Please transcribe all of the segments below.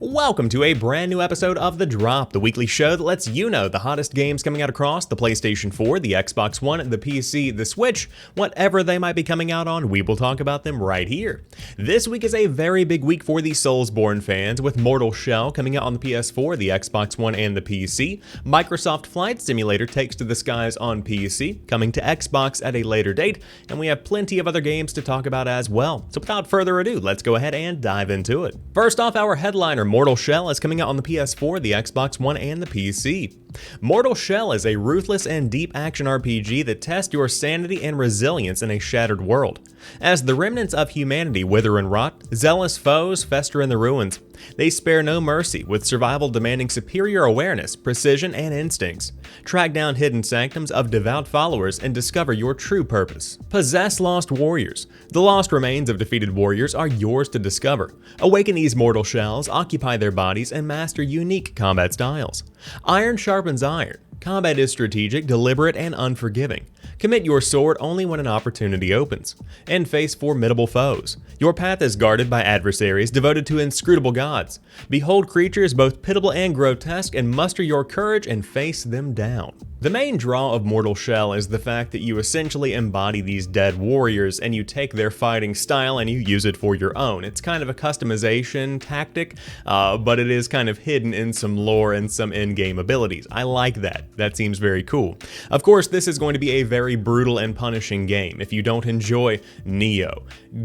Welcome to a brand new episode of The Drop, the weekly show that lets you know the hottest games coming out across the PlayStation 4, the Xbox One, the PC, the Switch, whatever they might be coming out on, we will talk about them right here. This week is a very big week for the Soulsborne fans, with Mortal Shell coming out on the PS4, the Xbox One, and the PC. Microsoft Flight Simulator takes to the skies on PC, coming to Xbox at a later date, and we have plenty of other games to talk about as well. So without further ado, let's go ahead and dive into it. First off, our headliner, Mortal Shell, is coming out on the PS4, the Xbox One, and the PC. Mortal Shell is a ruthless and deep action RPG that tests your sanity and resilience in a shattered world. As the remnants of humanity wither and rot, zealous foes fester in the ruins. They spare no mercy, with survival demanding superior awareness, precision, and instincts. Track down hidden sanctums of devout followers and discover your true purpose. Possess lost warriors. The lost remains of defeated warriors are yours to discover. Awaken these mortal shells, occupy their bodies, and master unique combat styles. Iron sharpens iron. Combat is strategic, deliberate, and unforgiving. Commit your sword only when an opportunity opens, and face formidable foes. Your path is guarded by adversaries devoted to inscrutable gods. Behold creatures both pitiable and grotesque, and muster your courage and face them down. The main draw of Mortal Shell is the fact that you essentially embody these dead warriors, and you take their fighting style and you use it for your own. It's kind of a customization tactic, but it is kind of hidden in some lore and some in-game abilities. I like that. That seems very cool. Of course, this is going to be a very brutal and punishing game. If you don't enjoy Neo,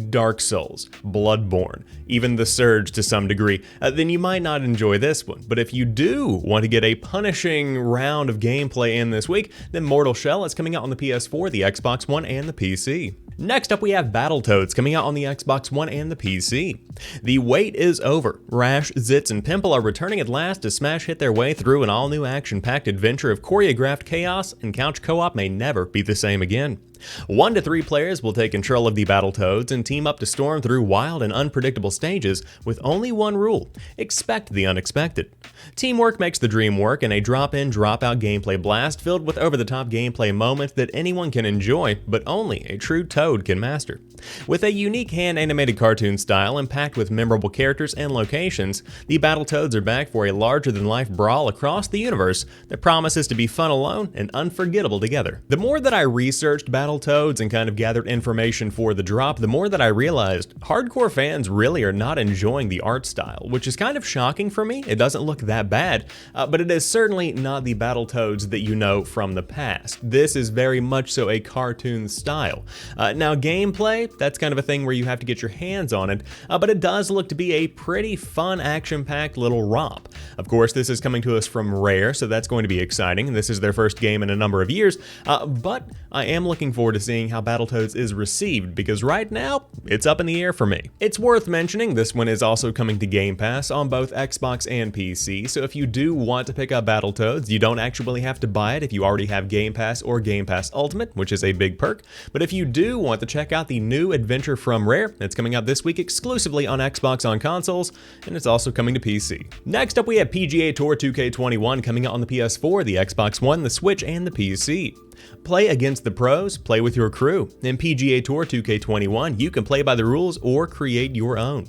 Dark Souls, Bloodborne, even The Surge to some degree, then you might not enjoy this one. But if you do want to get a punishing round of gameplay in this week, then Mortal Shell is coming out on the PS4, the Xbox One, and the PC. Next up, we have Battletoads coming out on the Xbox One and the PC. The wait is over. Rash, Zitz, and Pimple are returning at last to smash hit their way through an all-new action-packed adventure of choreographed chaos, and couch co-op may never be the same again. 1 to 3 players will take control of the Battletoads and team up to storm through wild and unpredictable stages with only one rule: expect the unexpected. Teamwork makes the dream work, and a drop-in, drop-out gameplay blast filled with over-the-top gameplay moments that anyone can enjoy, but only a true Toad can master. With a unique hand-animated cartoon style and packed with memorable characters and locations, the Battletoads are back for a larger-than-life brawl across the universe that promises to be fun alone and unforgettable together. The more that I researched Battletoads and kind of gathered information for the drop, the more that I realized hardcore fans really are not enjoying the art style, which is kind of shocking for me. It doesn't look that bad, but it is certainly not the Battletoads that you know from the past. This is very much so a cartoon style. Now gameplay, that's kind of a thing where you have to get your hands on it, but it does look to be a pretty fun, action-packed little romp. Of course, this is coming to us from Rare, so that's going to be exciting. This is their first game in a number of years, but I am looking forward to seeing how Battletoads is received, because right now, it's up in the air for me. It's worth mentioning this one is also coming to Game Pass on both Xbox and PC, so if you do want to pick up Battletoads, you don't actually have to buy it if you already have Game Pass or Game Pass Ultimate, which is a big perk. But if you do want to check out the new adventure from Rare, it's coming out this week exclusively on Xbox on consoles, and it's also coming to PC. Next up, we have PGA Tour 2K21 coming out on the PS4, the Xbox One, the Switch, and the PC. Play against the pros, play with your crew. In PGA Tour 2K21, you can play by the rules or create your own.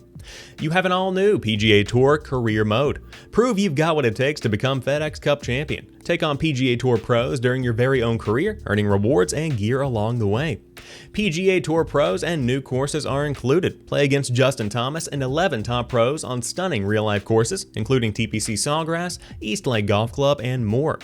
You have an all-new PGA Tour Career Mode. Prove you've got what it takes to become FedEx Cup champion. Take on PGA Tour pros during your very own career, earning rewards and gear along the way. PGA Tour pros and new courses are included. Play against Justin Thomas and 11 top pros on stunning real-life courses, including TPC Sawgrass, East Lake Golf Club, and more.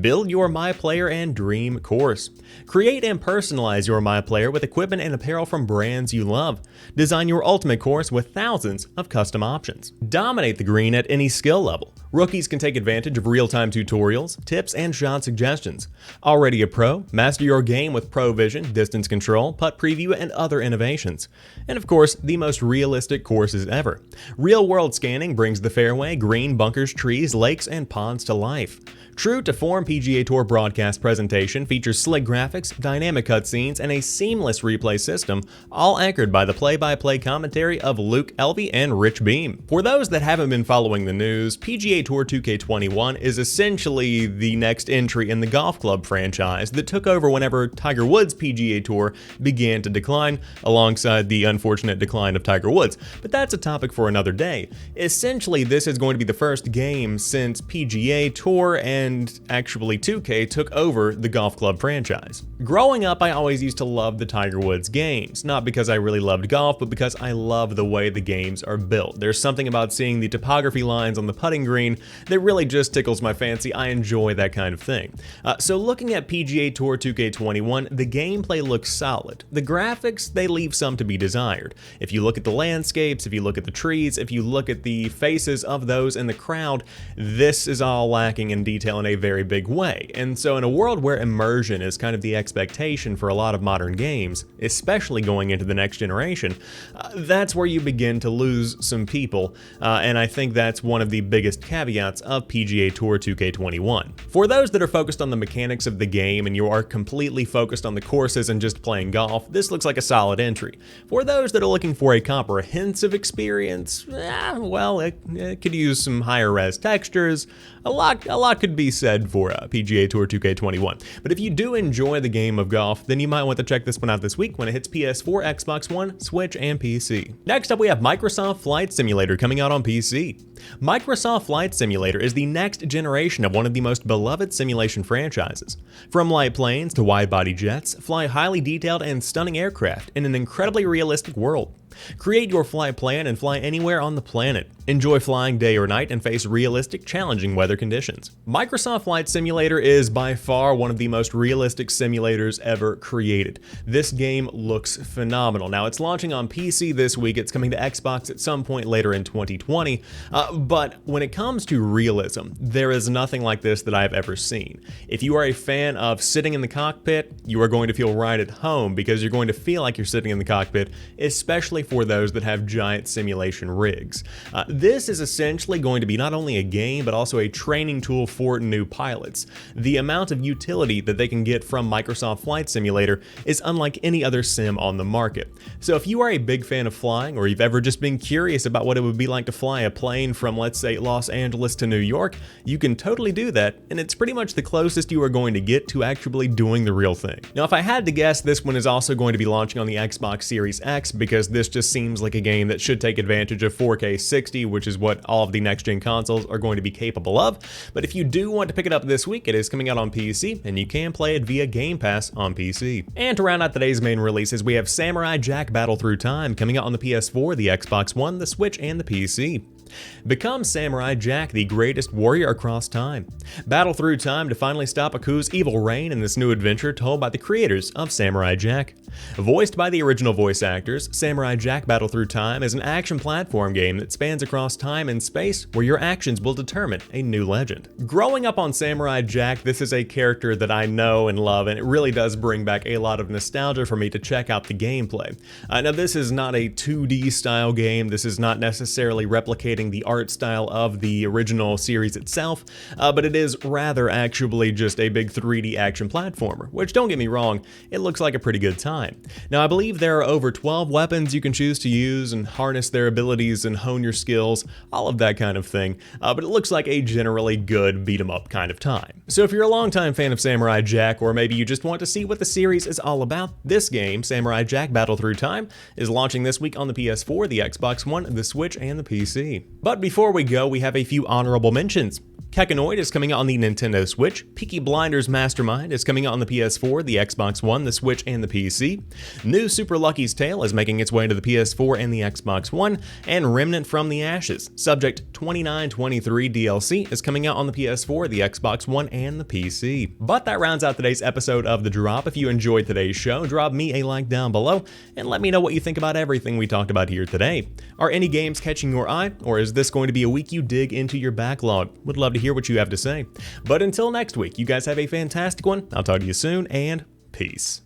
Build your My Player and Dream course. Create and personalize your My Player with equipment and apparel from brands you love. Design your ultimate course with thousands of custom options. Dominate the green at any skill level. Rookies can take advantage of real-time tutorials, tips, and shot suggestions. Already a pro? Master your game with Pro Vision, distance control, putt preview, and other innovations. And of course, the most realistic courses ever. Real-world scanning brings the fairway, green, bunkers, trees, lakes, and ponds to life. True to form, PGA Tour broadcast presentation features slick graphics, dynamic cutscenes, and a seamless replay system, all anchored by the play-by-play commentary of Luke Elvey and Rich Beam. For those that haven't been following the news, PGA PGA Tour 2K21 is essentially the next entry in the golf club franchise that took over whenever Tiger Woods' PGA Tour began to decline, alongside the unfortunate decline of Tiger Woods. But that's a topic for another day. Essentially, this is going to be the first game since PGA Tour and actually 2K took over the golf club franchise. Growing up, I always used to love the Tiger Woods games, not because I really loved golf, but because I love the way the games are built. There's something about seeing the topography lines on the putting green that really just tickles my fancy. I enjoy that kind of thing. So looking at PGA Tour 2K21, the gameplay looks solid. The graphics, they leave some to be desired. If you look at the landscapes, if you look at the trees, if you look at the faces of those in the crowd, this is all lacking in detail in a very big way. And so in a world where immersion is kind of the expectation for a lot of modern games, especially going into the next generation, that's where you begin to lose some people, and I think that's one of the biggest caveats of PGA Tour 2K21. For those that are focused on the mechanics of the game and you are completely focused on the courses and just playing golf, this looks like a solid entry. For those that are looking for a comprehensive experience, well, it could use some higher res textures. A lot could be said for PGA Tour 2K21. But if you do enjoy the game of golf, then you might want to check this one out this week when it hits PS4, Xbox One, Switch, and PC. Next up, we have Microsoft Flight Simulator coming out on PC. Microsoft Flight Simulator is the next generation of one of the most beloved simulation franchises. From light planes to wide-body jets, fly highly detailed and stunning aircraft in an incredibly realistic world. Create your flight plan and fly anywhere on the planet. Enjoy flying day or night and face realistic, challenging weather conditions. Microsoft Flight Simulator is by far one of the most realistic simulators ever created. This game looks phenomenal. Now, it's launching on PC this week. It's coming to Xbox at some point later in 2020. But when it comes to realism, there is nothing like this that I've ever seen. If you are a fan of sitting in the cockpit, you are going to feel right at home because you're going to feel like you're sitting in the cockpit, especially for those that have giant simulation rigs. This is essentially going to be not only a game, but also a training tool for new pilots. The amount of utility that they can get from Microsoft Flight Simulator is unlike any other sim on the market. So if you are a big fan of flying, or you've ever just been curious about what it would be like to fly a plane from, let's say, Los Angeles to New York, you can totally do that, and it's pretty much the closest you are going to get to actually doing the real thing. Now, if I had to guess, this one is also going to be launching on the Xbox Series X because this just seems like a game that should take advantage of 4K 60, which is what all of the next-gen consoles are going to be capable of. But if you do want to pick it up this week, it is coming out on PC, and you can play it via Game Pass on PC. And to round out today's main releases, we have Samurai Jack Battle Through Time coming out on the PS4, the Xbox One, the Switch, and the PC. Become Samurai Jack, the greatest warrior across time. Battle through time to finally stop Aku's evil reign in this new adventure told by the creators of Samurai Jack. Voiced by the original voice actors, Samurai Jack Battle Through Time is an action platform game that spans across time and space where your actions will determine a new legend. Growing up on Samurai Jack, this is a character that I know and love, and it really does bring back a lot of nostalgia for me to check out the gameplay. Now, this is not a 2D style game. This is not necessarily replicating the art style of the original series itself, but it is rather actually just a big 3D action platformer, which, don't get me wrong, it looks like a pretty good time. Now, I believe there are over 12 weapons you can choose to use and harness their abilities and hone your skills, all of that kind of thing, but it looks like a generally good beat-em-up kind of time. So if you're a longtime fan of Samurai Jack, or maybe you just want to see what the series is all about, this game, Samurai Jack Battle Through Time, is launching this week on the PS4, the Xbox One, the Switch, and the PC. But before we go, we have a few honorable mentions. Kekanoid is coming out on the Nintendo Switch, Peaky Blinders Mastermind is coming out on the PS4, the Xbox One, the Switch, and the PC, New Super Lucky's Tale is making its way to the PS4 and the Xbox One, and Remnant from the Ashes, Subject 2923 DLC is coming out on the PS4, the Xbox One, and the PC. But that rounds out today's episode of The Drop. If you enjoyed today's show, drop me a like down below, and let me know what you think about everything we talked about here today. Are any games catching your eye, or is this going to be a week you dig into your backlog? Would love to hear what you have to say. But until next week, you guys have a fantastic one. I'll talk to you soon, and peace.